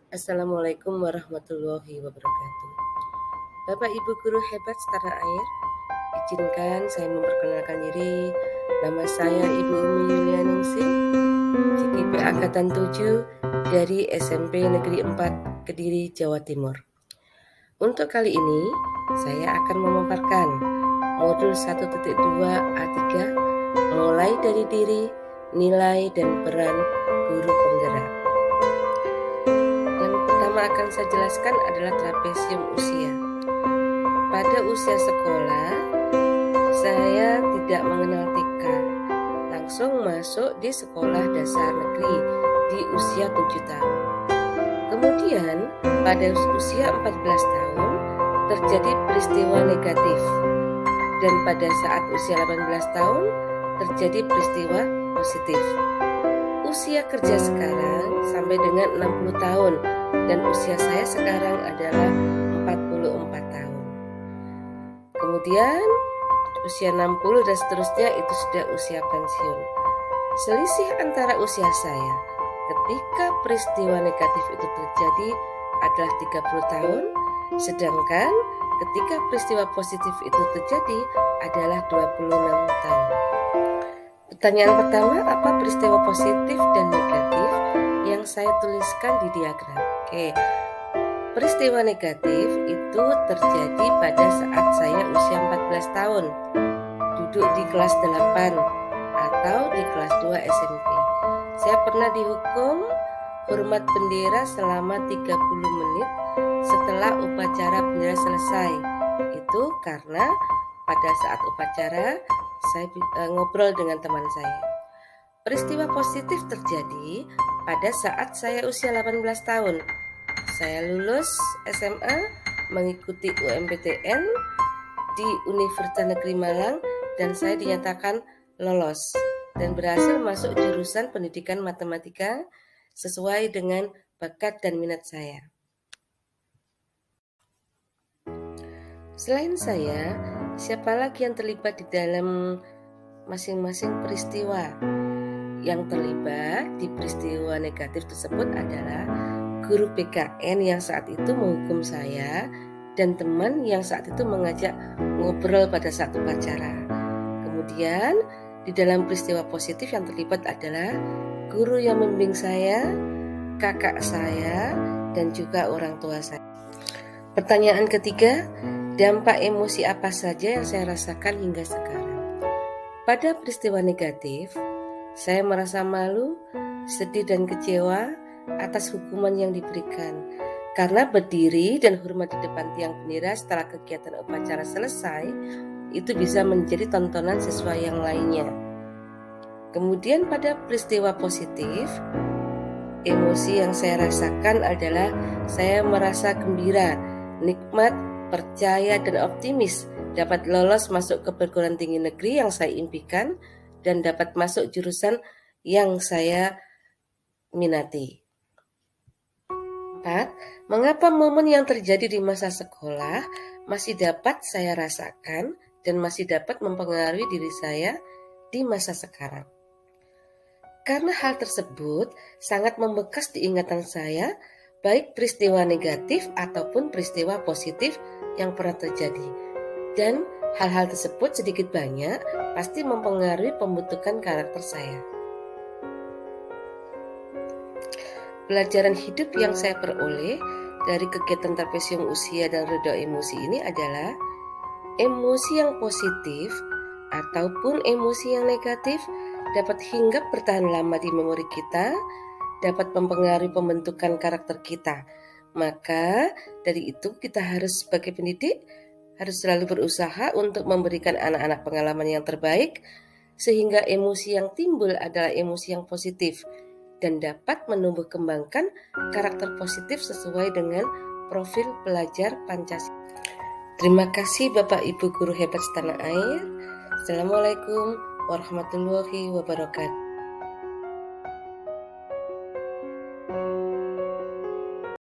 Assalamualaikum warahmatullahi wabarakatuh. Bapak Ibu guru hebat setanah air, izinkan saya memperkenalkan diri. Nama saya Ibu Umi Yulianingsih, JKP Angkatan 7 dari SMP Negeri 4 Kediri, Jawa Timur. Untuk kali ini, saya akan memaparkan modul 1.2 A3 mulai dari diri, nilai, dan peran guru penggerak. Yang pertama akan saya jelaskan adalah trapesium usia. Pada usia sekolah, saya tidak mengenal TK, langsung masuk di sekolah dasar negeri di usia 7 tahun. Kemudian pada usia 14 tahun terjadi peristiwa negatif, dan pada saat usia 18 tahun terjadi peristiwa positif. Usia kerja sekarang sampai dengan 60 tahun dan usia saya sekarang adalah 44 tahun. Kemudian usia 60 dan seterusnya itu sudah usia pensiun. Selisih antara usia saya ketika peristiwa negatif itu terjadi adalah 30 tahun, sedangkan ketika peristiwa positif itu terjadi adalah 26 tahun. Pertanyaan pertama, apa peristiwa positif dan negatif yang saya tuliskan di diagram? Oke, peristiwa negatif itu terjadi pada saat saya usia 14 tahun, duduk di kelas 8 atau di kelas 2 SMP. Saya pernah dihukum hormat bendera selama 30 menit setelah upacara bendera selesai. Itu karena pada saat upacara saya ngobrol dengan teman saya. Peristiwa positif terjadi pada saat saya usia 18 tahun. Saya lulus SMA, mengikuti UMPTN di Universitas Negeri Malang, dan saya dinyatakan lolos dan berhasil masuk jurusan pendidikan matematika sesuai dengan bakat dan minat saya. Selain saya, siapa lagi yang terlibat di dalam masing-masing peristiwa? Yang terlibat di peristiwa negatif tersebut adalah guru PKN yang saat itu menghukum saya dan teman yang saat itu mengajak ngobrol pada saat upacara. Kemudian di dalam peristiwa positif yang terlibat adalah guru yang membimbing saya, kakak saya, dan juga orang tua saya. Pertanyaan ketiga, dampak emosi apa saja yang saya rasakan hingga sekarang? Pada peristiwa negatif, saya merasa malu, sedih, dan kecewa atas hukuman yang diberikan. Karena berdiri dan hormat di depan tiang bendera setelah kegiatan upacara selesai, itu bisa menjadi tontonan siswa yang lainnya. Kemudian pada peristiwa positif, emosi yang saya rasakan adalah saya merasa gembira, nikmat, percaya, dan optimis dapat lolos masuk ke perguruan tinggi negeri yang saya impikan dan dapat masuk jurusan yang saya minati. 4. Mengapa momen yang terjadi di masa sekolah masih dapat saya rasakan dan masih dapat mempengaruhi diri saya di masa sekarang? Karena hal tersebut sangat membekas di ingatan saya, baik peristiwa negatif ataupun peristiwa positif yang pernah terjadi. Dan hal-hal tersebut sedikit banyak pasti mempengaruhi pembentukan karakter saya. Pelajaran hidup yang saya peroleh dari kegiatan trapesium usia dan reda emosi ini adalah emosi yang positif ataupun emosi yang negatif dapat hinggap bertahan lama di memori kita, dapat mempengaruhi pembentukan karakter kita. Maka dari itu kita harus sebagai pendidik harus selalu berusaha untuk memberikan anak-anak pengalaman yang terbaik sehingga emosi yang timbul adalah emosi yang positif dan dapat menumbuh kembangkan karakter positif sesuai dengan profil pelajar Pancasila. Terima kasih Bapak Ibu guru hebat setanah air. Assalamualaikum warahmatullahi wabarakatuh.